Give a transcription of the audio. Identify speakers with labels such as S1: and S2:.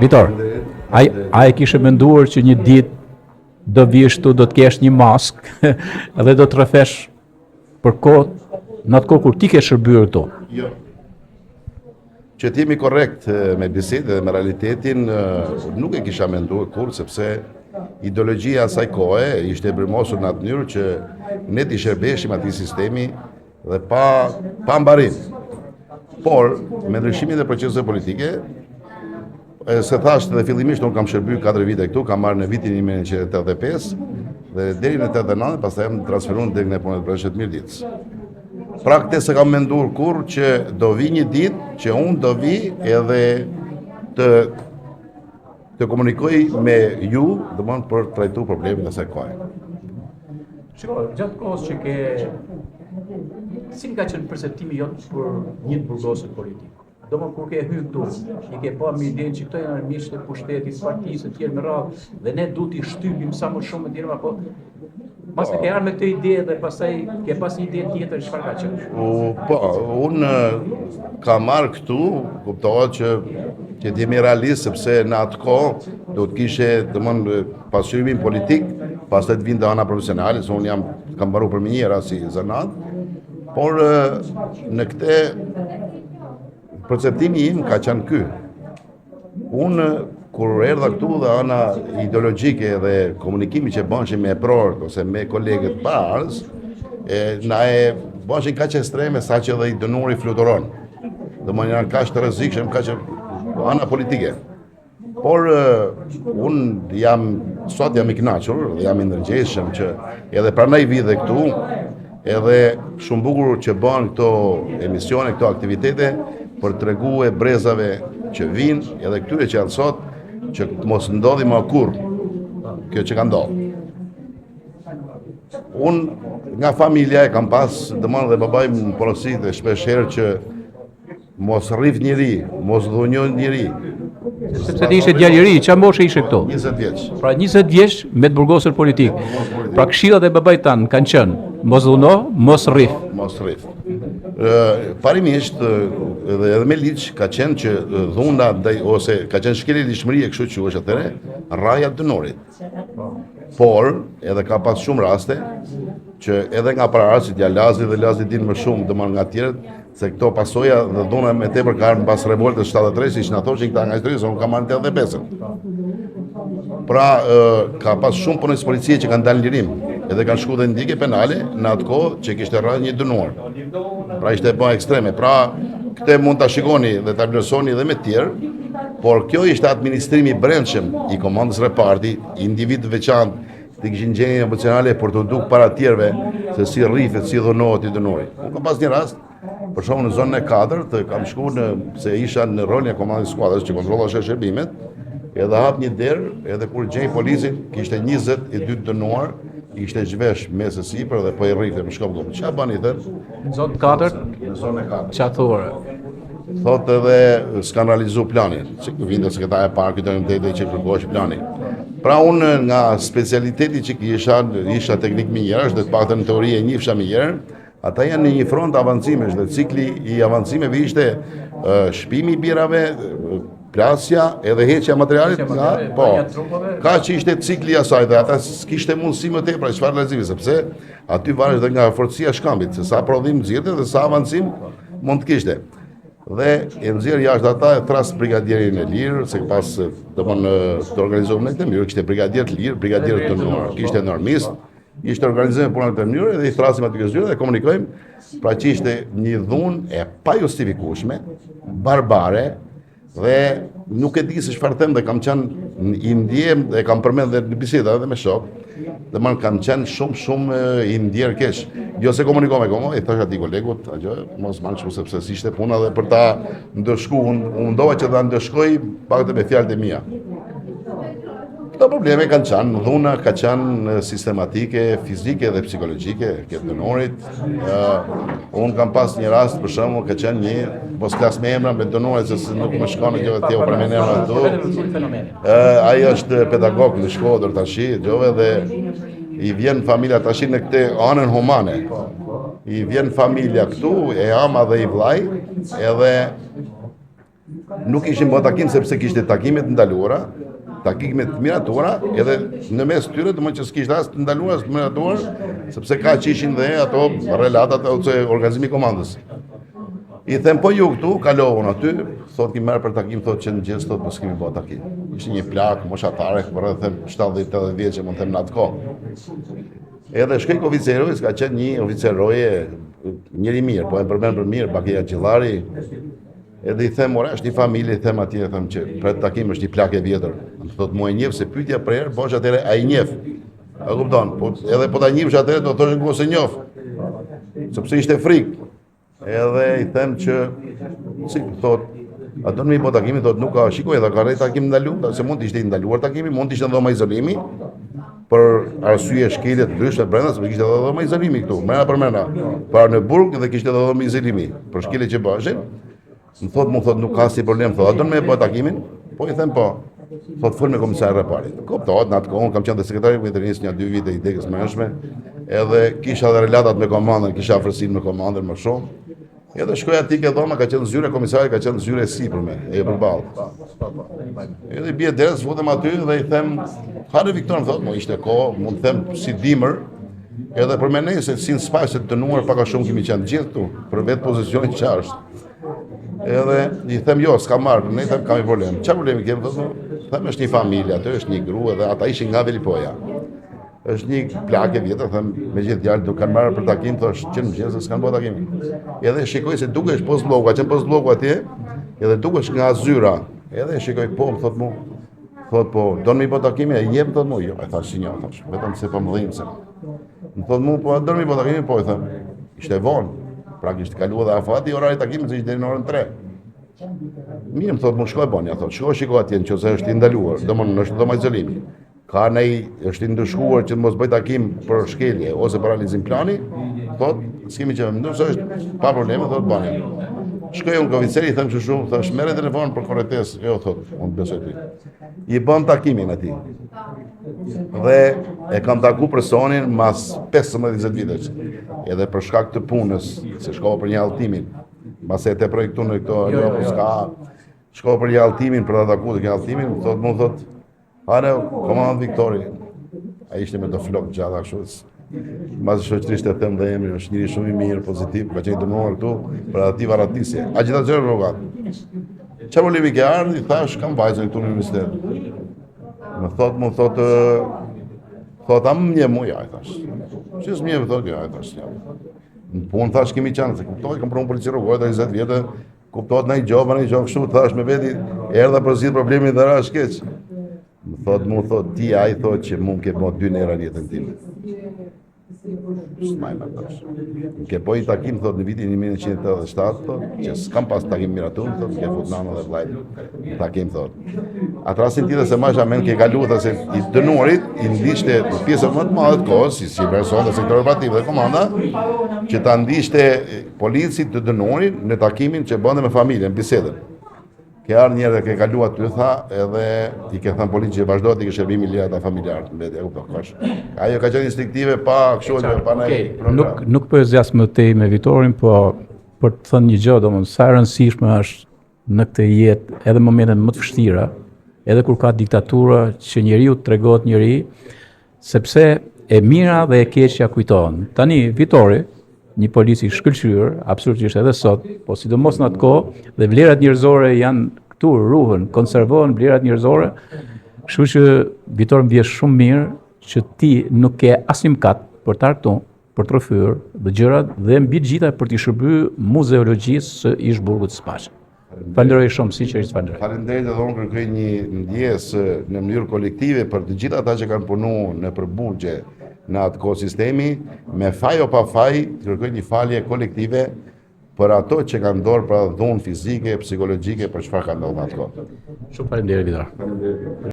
S1: Vitor, a e kishe menduar që një ditë do vish tu, do të kesh një maskë edhe do të rrëfesh për kohë, në atë kohë kur ti ke shërbyer këtu?
S2: Jo. Që të jemi korrekt me bisedë dhe me realitetin, nuk e kisha menduar kur, sepse ideologjia asaj kohe ishte brymosur në atë mënyrë që ne t'i shërbeshim atij sistemi dhe pa mbarim. Por, me ndryshimin e proceseve politike, se thashtë dhe fillimisht unë kam shërbyer 4 vite këtu, kam marrë në vitin 1985 dhe deri në 89, pastaj jam transferuar deri në punën e Breshët Mirditës. Pra këtë se kam menduar kur që do vi një ditë që unë do vi edhe të komunikoj me ju, domethënë për të trajtuar problemin e asaj kohe.
S1: Shiko, gjatë kohës që ke, si ka qenë perceptimi jot për një burgosur politik? Domethënë kur ke hyrë këtu, i ke pa me idenë që këto janë armiqtë e pushtetit, partisë të tjerë me radhë, dhe ne duhet t'i shtypim sa më shumë të tjerë, apo mas ke ardhur me këtë ide dhe pastaj ke pas një ide tjetër çfarë ka qenë?
S2: Po, unë kam marrë këtu, kuptohet që të jemi realist, sepse në atë kohë do të kishe domethënë pasurimin politik, pastaj të vinte ana profesionale, se unë kam mbaruar për minjera si zanat, por në këtë perceptimi im ka qenë ky. Unë kur erdha këtu dhe ana ideologjike dhe komunikimi që bëshim me prorët ose me kolegët parës, na e bëshim kaq ekstreme sa që dhe i dënuri fluturon. Dhe më janë kaq të rrezikshëm, kaq ana politike. Por unë sot jam i kënaqur dhe jam i ndërgjegjshëm që edhe pranoj vite këtu, edhe shumë bukur që bën këto emisione, këto aktivitete për treguar brezave që vinë, edhe këtyre që janë sot, që mos ndodhi më kurrë kjo që ka ndodhur. Unë nga familja e kam pas, domethënë dhe babaj më porositë shpesh herë që mos rrif njëri, mos dhunjon njëri.
S1: Sepse ti ishe djalë i ri, çfarë moshe ishe këtu?
S2: 20 vjeç.
S1: Pra 20 vjeç me të burgosur politik. Pra këshillat e babait tan kanë qenë mos dhuno, mos rrif.
S2: Mos rrif. Parimisht edhe me ligj ka qenë që dhuna ose ka qenë shkeljelishmëria, kështu që është atëre rraja e dënorit. Por edhe ka pas shumë raste që edhe nga pararasit Jalazi dhe Lazi din më shumë domethënë nga tjerët, se këto pasoja dhe dhuna me tepër ka ardhur pas revoltës 73, siç na thoshin këta nga historia, se unë kam marrë 85-ën. Pra ka pas shumë punës policie që kanë dalë lirim, edhe kanë shkuar dhe ndjekje penale në atë kohë që kishte rreth një dënuar. Pra ishte bë ekstreme. Pra këtë mund ta shikoni dhe ta vlerësoni edhe me të tjerë, por kjo ishte administrimi i brendshëm i komandës reparti, individ veçantë të kishin gjendje emocionale për të duk para tjerëve se si rrifet, si dhunohet i dënuari. Unë kam pas një rast, për shembull në zonën e 4, kam shkuar se isha në rolin e komandës skuadrës që kontrolloshte shërbimet, edhe hap një derë, edhe kur gjej policin, kishte 22 dënuar, ishte zhvesh mes së sipër dhe po i rrifte me shkop gjumë. Çfarë bani thënë?
S1: Në zonë 4?
S2: Në zonën e 4.
S1: Çfarë thore?
S2: Thotë edhe s'kan realizuar planin. Vinte sekretari i parkut dhe që kërkohej plani. Pra unë nga specialiteti që isha teknik minjerash, dhe të paktën në teori e njihsha minjer, ata janë në një front avancimesh dhe cikli i avancimeve ishte shpimi i birave, plasja edhe heqja materialit nga ka që ishte cikli i asaj dhe ata s'kishte mundësi më tepër çfarë realizimi, sepse aty varet edhe nga forcia e shkambit, se sa prodhim nxirrte dhe sa avancim mund të kishte. Dhe e nxjerr jashtë ata e tras brigadierin e lirë, se pas domthonë të organizuar në këtë mënyrë, kishte brigadier të lirë, brigadier të numër, kishte normist, ishte organizuar puna në këtë mënyrë dhe i thrasim aty kësaj dhe komunikojmë, pra që ishte një dhunë e pa justifikueshme, barbare dhe nuk e di se çfarë them dhe kam qenë i ndjem dhe kam përmend edhe në biseda edhe me shok, dhe man kam qenë shumë i ndjer keq. Jo se komunikova me komo, i thash atij kolegut, ajo mos mang kështu sepse ishte puna dhe për ta ndëshku, unë ndova që ta ndëshkoj pak me fjalët e mia. Këto probleme kanë qenë, dhuna ka qenë sistematike, fizike dhe psikologjike, këtë dënorit. Unë kam pas një rast, për shembull, ka qenë një, mos klas me emra, me dënorit, se nuk më shkon kjo të tjeo për me emra tu. Ai është pedagog në Shkodër tashi, dhe i vjen familja tashi në këtë anën humane. I vjen familja këtu, e ama dhe i vllai, edhe nuk ishin bërë takim sepse kishte takimet ndaluara, takimet të miratuara, edhe në mes tyre domethënë që s'kishte as të ndaluara as të miratuar, sepse ka që ishin dhe ato relatat ose organizimi i komandës. I them po ju këtu, kalovën aty, thot ki merr për takim, thot që në gjithë thot po s'kemi bërë takim. Ishte një plak moshatare, rreth 70-80 vjeç, mund të them në atë kohë. Edhe shkoj ke oficeroi, ka qenë një oficeroje, njëri mirë, po e përmend për mirë, Bakia Gjillari. Edhe i them, ora, është një familje, i them atje, them që për takim është një plak e vjetër. Thot mua e njeh se pyetja për herë, bosh atëre ai njeh. A kupton? Po edhe po ta njihsh atëre do të thoshë ku se njoh. Sepse ishte frikë. Edhe i them që, si thot, a do në mi po takimi, thot nuk ka, shikoj edhe ka rejt takim ndaluar, se mund të ishte i ndaluar takimi, mund të ishte dhoma izolimi, për arsye shkelje të ndryshme brenda, sepse kishte edhe dhoma izolimi këtu, mrena për mrena, para në burg dhe kishte edhe dhoma izolimi, për shkelje që bëshin, më thot nuk ka si problem, thot, a do në me po takimin, po i them po, thot fol me komisarën e parit. Kuptohet, në atë kohë kam qenë sekretari i veterinisë një 2 vite i degës mëshme, edhe kisha edhe relatat me komandën, kisha afërsinë me komandën më shumë. Edhe shkoj aty ke dhoma, ka qenë zyre komisari, ka qenë zyre si për me, e përballë. Edhe i bie derës, futem aty dhe i them, hare Viktor, më thot, mo ishte kohë, mund të them si dimër, edhe për me ne se si në spaqe të dënuar pak a shumë kemi qenë gjithë tu, për vetë pozicionin që është. Edhe i them jo, s'ka marrë, ne them kam një problem. Çfarë problemi kemi? Them është një familje, aty është një grua dhe ata ishin nga Velipoja. Është një plakë vjetër, them me gjithë djalë do kanë marrë për takim, thosh që në mëngjes s'kan bërë takim. Edhe shikoj se dukesh post bloku, ka qenë post bloku atje, edhe dukesh nga zyra. Edhe shikoj po, më thot mu, thot po, do në mi bërë takimi, e jep, thot mu, jo, e thash si një, thash, vetëm se po më dhimë se. Më thot mu, po, do në mi bërë takimi, po, i them, ishte vonë, pra kishte kaluar dhe afati orari takimit se ishte deri në orën 3. Mirë, më thot mu, shkoj bonja, thot, shkoj atje nëse është i ndaluar, domthonë është dhoma izolimi. Ka është i ndëshkuar që të mos bëj takim për shkelje ose për realizim plani, thot, s'kemi që më se është pa probleme, thot, bani. Shkoj unë oficeri, i them që shumë, thash, merre telefon për korrektesë, jo, thot, unë besoj ty. I bën takimin atij. Dhe e kam taku personin mas 15-20 vitesh. Edhe për shkak të punës, se shkova për një alltimin, mbas e te projektu në këto, jo, s'ka, shkova për një alltimin, për ta takuar këtë alltimin, thot, hare, komandant Viktori, a ishte me do flok gjata kështu, mbas shoqërisht e them dhe emri, është njëri shumë i mirë, pozitiv, ka qenë dënuar këtu për aty varatisje. Agitacion rrogat. Çfarë problemi ke ardhi? Thash, kam vajzën këtu në universitet. Më thot, am një muj, ja, thash. Që s'mje, më thot, ja, thash. Në punë, thash, kemi qanë, se kuptoj, kam prunë polici rrugojt, 20 vjetë, kuptohet në i gjobë kështu, thash, me veti, erdha për zgjidh problemin dhe rash keq. Mu thot, ti a i thot që mu ke po 2 nera jetën time. S'majma tash. Më ke po i takim, thot, në vitin 1987, thot, që s'kam pas takim miratun, thot, ke fut nana dhe vlajt, takim, thot. Atë rasin tjetër se masha men ke kalu, thot, se i dënuarit, i ndishte pjesën më të madhe të kohës, si person dhe sektor operativ dhe komanda, që ta ndishte policit të dënuarit në takimin që bënde me familjen, bisedën. Ke ardhur njerë dhe ke kaluar ty tha, edhe i ke thënë polici që vazhdo të ke shërbimi lirat familjarët në vetë, kuptosh. Ajo ka qenë instinktive pa kështu pa ne.
S1: Nuk po e zjas më tej me Vitorin, po për të thënë një gjë, domethënë sa e rëndësishme është në këtë jetë, edhe në momentet më të vështira, edhe kur ka diktatura, që njeriu tregohet njeri, sepse e mira dhe e keqja kujtohen. Tani Vitori, një polici shkëlqyer, absolutisht edhe sot, po sidomos në atë kohë, dhe vlerat njerëzore janë këtu, ruhen, konservohen vlerat njerëzore, kështu që Vitor më vjen shumë mirë që ti nuk ke asnjë mëkat për të argëtuar, për të rrëfyer dhe gjërat dhe mbi gjitha për të shërbyer muzeologjisë së Ish-Burgut të Spaçit. Falenderoj shumë, sinqerisht falenderoj.
S2: Faleminderit edhe unë kërkoj një ndjesë në mënyrë kolektive për të gjithë ata që kanë punuar në përburgje në atë ekosistemi, me faj o pa faj, kërkoj një falje kolektive për ato që kanë dorë për dhunë fizike, psikologjike, për çfarë kanë ndodhur atë kohë.
S1: Shumë faleminderit, Vitor.